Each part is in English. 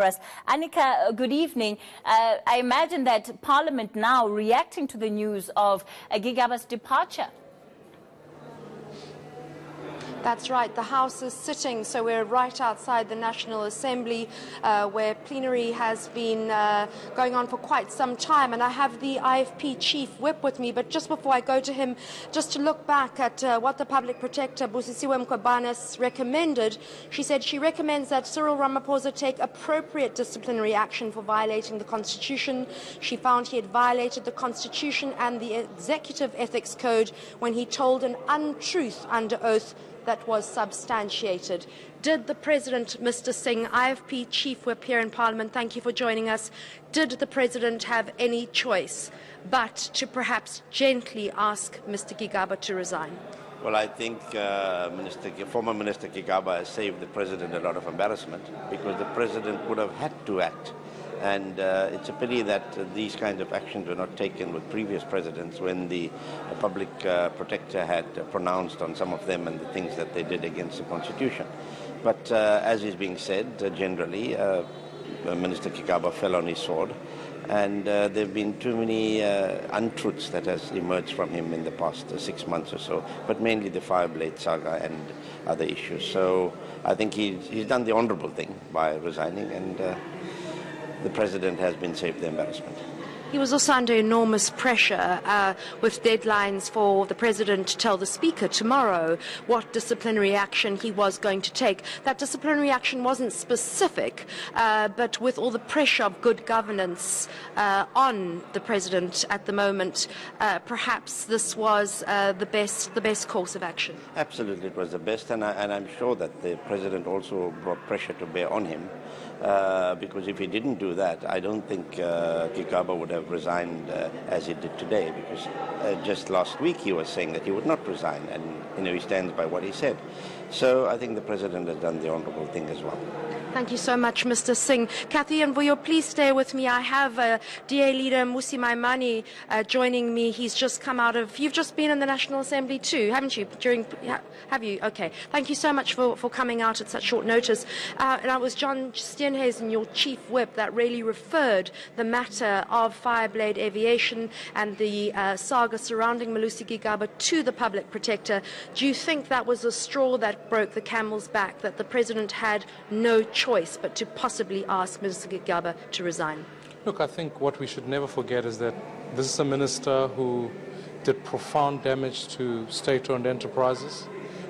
us. Annika, good evening. I imagine that Parliament now reacting to the news of Gigaba's departure. That's right. The House is sitting, so we're right outside the National Assembly, where plenary has been going on for quite some time. And I have the IFP Chief Whip with me. But just before I go to him, just to look back at what the Public Protector, Busisiwe Mkhwebane, recommended. She said she recommends that Cyril Ramaphosa take appropriate disciplinary action for violating the Constitution. She found he had violated the Constitution and the Executive Ethics Code when he told an untruth under oath that was substantiated. Did the President, Mr. Singh, IFP Chief Whip here in Parliament, thank you for joining us, did the President have any choice but to perhaps gently ask Mr. Gigaba to resign? Well, I think former Minister Gigaba has saved the President a lot of embarrassment because the President would have had to act. And it's a pity that these kinds of actions were not taken with previous presidents when the public protector had pronounced on some of them and the things that they did against the Constitution. But as is being said, generally, Minister Gigaba fell on his sword. And there have been too many untruths that has emerged from him in the past 6 months or so, but mainly the Fireblade saga and other issues. So I think he's done the honourable thing by resigning, and the President has been saved the embarrassment. He was also under enormous pressure with deadlines for the President to tell the Speaker tomorrow what disciplinary action he was going to take. That disciplinary action wasn't specific, but with all the pressure of good governance on the President at the moment, perhaps this was the best course of action. Absolutely, it was the best, and I'm sure that the President also brought pressure to bear on him, because if he didn't do that, I don't think Gigaba would have resigned as he did today, because just last week he was saying that he would not resign, and he stands by what he said. So I think the President has done the honourable thing as well. Thank you so much, Mr. Singh. Kathy and Vuyo, please stay with me. I have DA leader Malusi Gigaba joining me. He's just come out of, you've just been in the National Assembly too, haven't you? Have you? Okay. Thank you so much for coming out at such short notice. And it was John Steenhuisen, your Chief Whip, that really referred the matter of Fireblade Aviation and the saga surrounding Malusi Gigaba to the Public Protector. Do you think that was a straw that broke the camel's back, that the President had no choice but to possibly ask Mr. Gigaba to resign? Look, I think what we should never forget is that this is a minister who did profound damage to state-owned enterprises,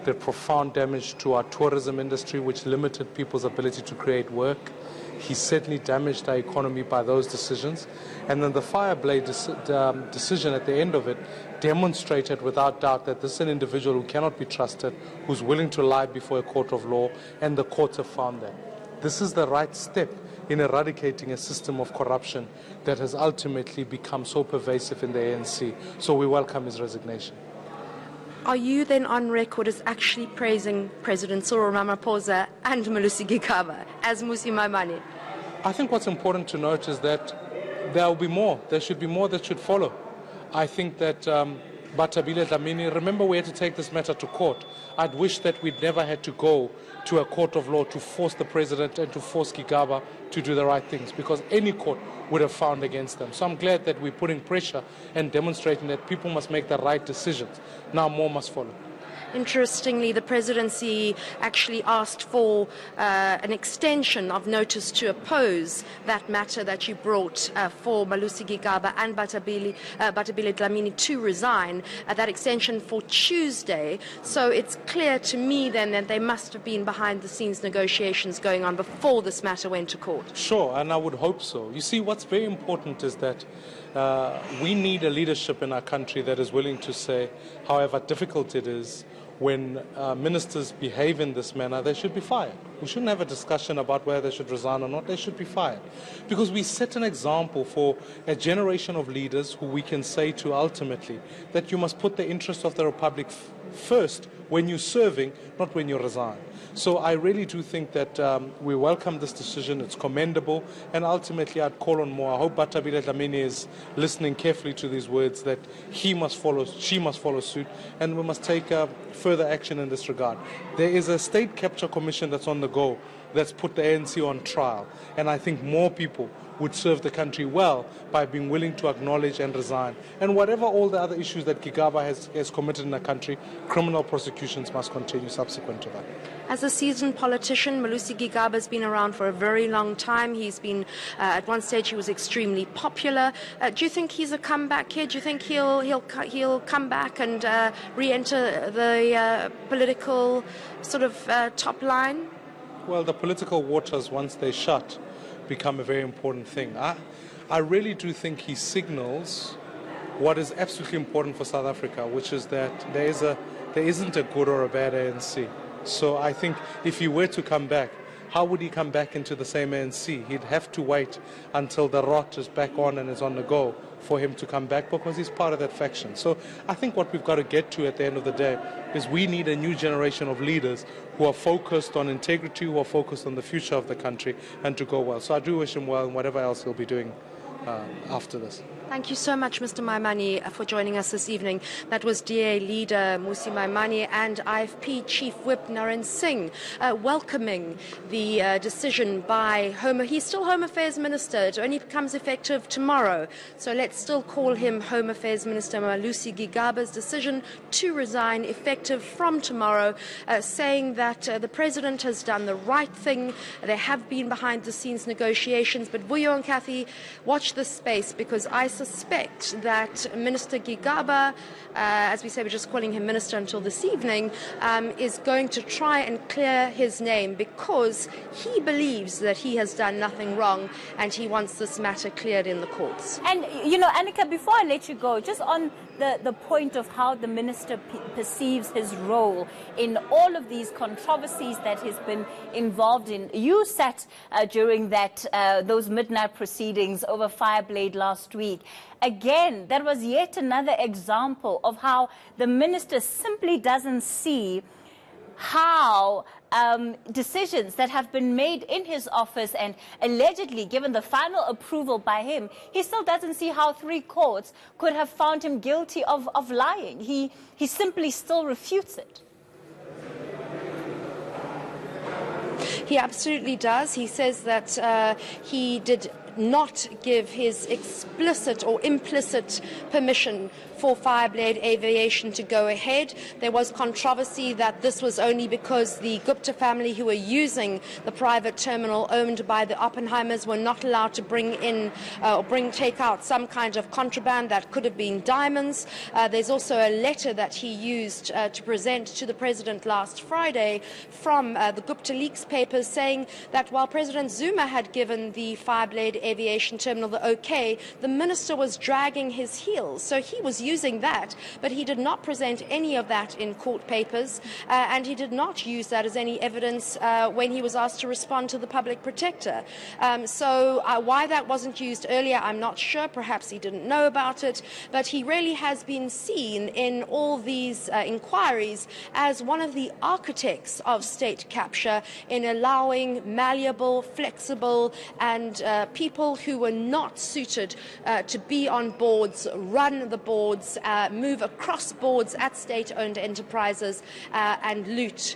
did profound damage to our tourism industry, which limited people's ability to create work. He certainly damaged our economy by those decisions. And then the Fireblade decision at the end of it demonstrated without doubt that this is an individual who cannot be trusted, who's willing to lie before a court of law, and the courts have found that. This is the right step in eradicating a system of corruption that has ultimately become so pervasive in the ANC. So we welcome his resignation. Are you then on record as actually praising President Cyril Ramaphosa and Malusi Gigaba as Malusi Gigaba? I think what's important to note is that there will be more. There should be more that should follow. I think that Batabile Dlamini, remember we had to take this matter to court. I'd wish that we'd never had to go to a court of law to force the President and to force Gigaba to do the right things, because any court would have found against them. So I'm glad that we're putting pressure and demonstrating that people must make the right decisions. Now more must follow. Interestingly, the presidency actually asked for an extension of notice to oppose that matter that you brought for Malusi Gigaba and Batabile Dlamini to resign, that extension for Tuesday. So it's clear to me then that they must have been behind the scenes negotiations going on before this matter went to court. Sure, and I would hope so. You see, what's very important is that we need a leadership in our country that is willing to say, however difficult it is, when ministers behave in this manner, they should be fired. We shouldn't have a discussion about whether they should resign or not. They should be fired. Because we set an example for a generation of leaders who we can say to ultimately that you must put the interests of the Republic first when you're serving, not when you resign. So I really do think that we welcome this decision. It's commendable, and ultimately I'd call on more. I hope Batabile Dlamini is listening carefully to these words, that she must follow suit, and we must take further action in this regard. There is a state capture commission that's on the go that's put the ANC on trial. And I think more people would serve the country well by being willing to acknowledge and resign. And whatever all the other issues that Gigaba has committed in the country, criminal prosecutions must continue subsequent to that. As a seasoned politician, Malusi Gigaba has been around for a very long time. He's been, at one stage, he was extremely popular. Do you think he's a comeback kid? Do you think he'll come back and re-enter the political sort of top line? Well, the political waters, once they shut, become a very important thing. I really do think he signals what is absolutely important for South Africa, which is that there isn't a good or a bad ANC. So I think if he were to come back, how would he come back into the same ANC? He'd have to wait until the rot is back on and is on the go for him to come back, because he's part of that faction. So I think what we've got to get to at the end of the day is we need a new generation of leaders who are focused on integrity, who are focused on the future of the country, and to go well. So I do wish him well in whatever else he'll be doing after this. Thank you so much, Mr. Maimane, for joining us this evening. That was DA leader Malusi Maimane and IFP Chief Whip Naren Singh welcoming the decision by He's still Home Affairs Minister. It only becomes effective tomorrow. So let's still call him Home Affairs Minister Malusi Gigaba's decision to resign effective from tomorrow, saying that the President has done the right thing. There have been behind-the-scenes negotiations. But Vuyo and Kathy, watch this space, because I suspect that Minister Gigaba, as we say, we're just calling him Minister until this evening, is going to try and clear his name, because he believes that he has done nothing wrong and he wants this matter cleared in the courts. And, you know, Annika, before I let you go, just on the point of how the minister perceives his role in all of these controversies that he's been involved in. You sat during those midnight proceedings over Fireblade last week. Again, that was yet another example of how the minister simply doesn't see how decisions that have been made in his office and allegedly given the final approval by him, he still doesn't see how 3 courts could have found him guilty of lying. He simply still refutes it. He absolutely does. He says that he did not give his explicit or implicit permission for Fireblade Aviation to go ahead. There was controversy that this was only because the Gupta family, who were using the private terminal owned by the Oppenheimers, were not allowed to bring in or take out some kind of contraband that could have been diamonds. There's also a letter that he used to present to the President last Friday from the Gupta Leaks papers, saying that while President Zuma had given the Fireblade Aviation Terminal the okay, the minister was dragging his heels. So he was using that, but he did not present any of that in court papers, and he did not use that as any evidence when he was asked to respond to the public protector. So why that wasn't used earlier, I'm not sure. Perhaps he didn't know about it, but he really has been seen in all these inquiries as one of the architects of state capture in allowing malleable, flexible, and people who were not suited to be on boards, run the boards, move across boards at state-owned enterprises, and loot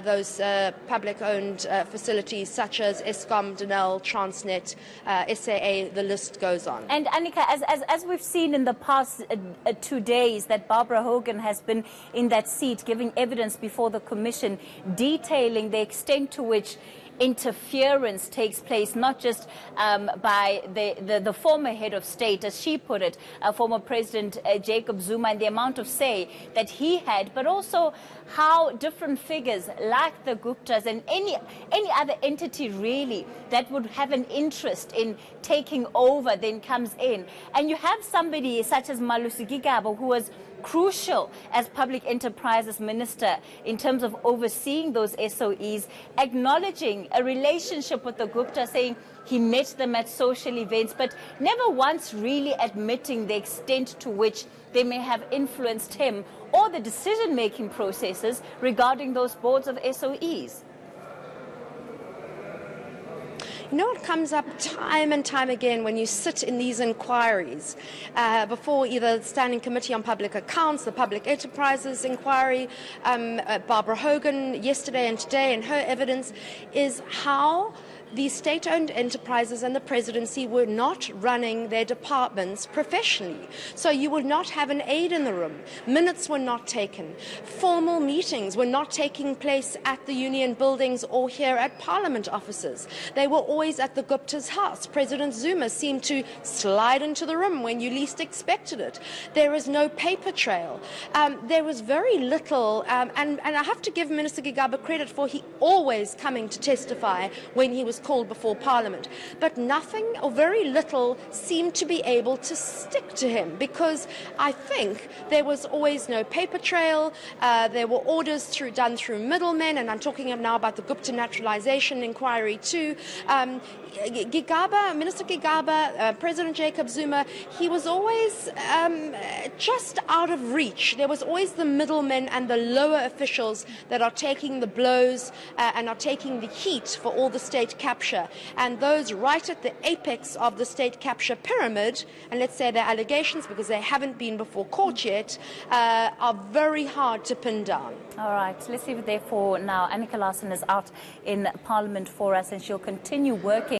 those public-owned facilities such as Eskom, Denel, Transnet, SAA, the list goes on. And Annika, as we've seen in the past 2 days that Barbara Hogan has been in that seat giving evidence before the Commission, detailing the extent to which interference takes place, not just by the former head of state, as she put it, former President Jacob Zuma, and the amount of say that he had, but also how different figures like the Guptas and any other entity really that would have an interest in taking over then comes in. And you have somebody such as Malusi Gigaba, who was crucial as Public Enterprises Minister in terms of overseeing those SOEs, acknowledging a relationship with the Gupta, saying he met them at social events, but never once really admitting the extent to which they may have influenced him or the decision-making processes regarding those boards of SOEs. You know what comes up time and time again when you sit in these inquiries before either the Standing Committee on Public Accounts, the Public Enterprises Inquiry, Barbara Hogan yesterday and today, and her evidence is how the state-owned enterprises and the presidency were not running their departments professionally. So you would not have an aide in the room. Minutes were not taken. Formal meetings were not taking place at the union buildings or here at Parliament offices. They were always at the Gupta's house. President Zuma seemed to slide into the room when you least expected it. There is no paper trail. There was very little, and I have to give Minister Gigaba credit for he always coming to testify when he was called before Parliament, but nothing or very little seemed to be able to stick to him, because I think there was always no paper trail. There were orders done through middlemen, and I'm talking now about the Gupta naturalization inquiry too. Minister Gigaba, President Jacob Zuma, he was always just out of reach. There was always the middlemen and the lower officials that are taking the blows and are taking the heat for all the state capture. And those right at the apex of the state capture pyramid, and let's say they're allegations because they haven't been before court yet, are very hard to pin down. All right, let's leave it there for now. Annika Larsen is out in Parliament for us, and she'll continue working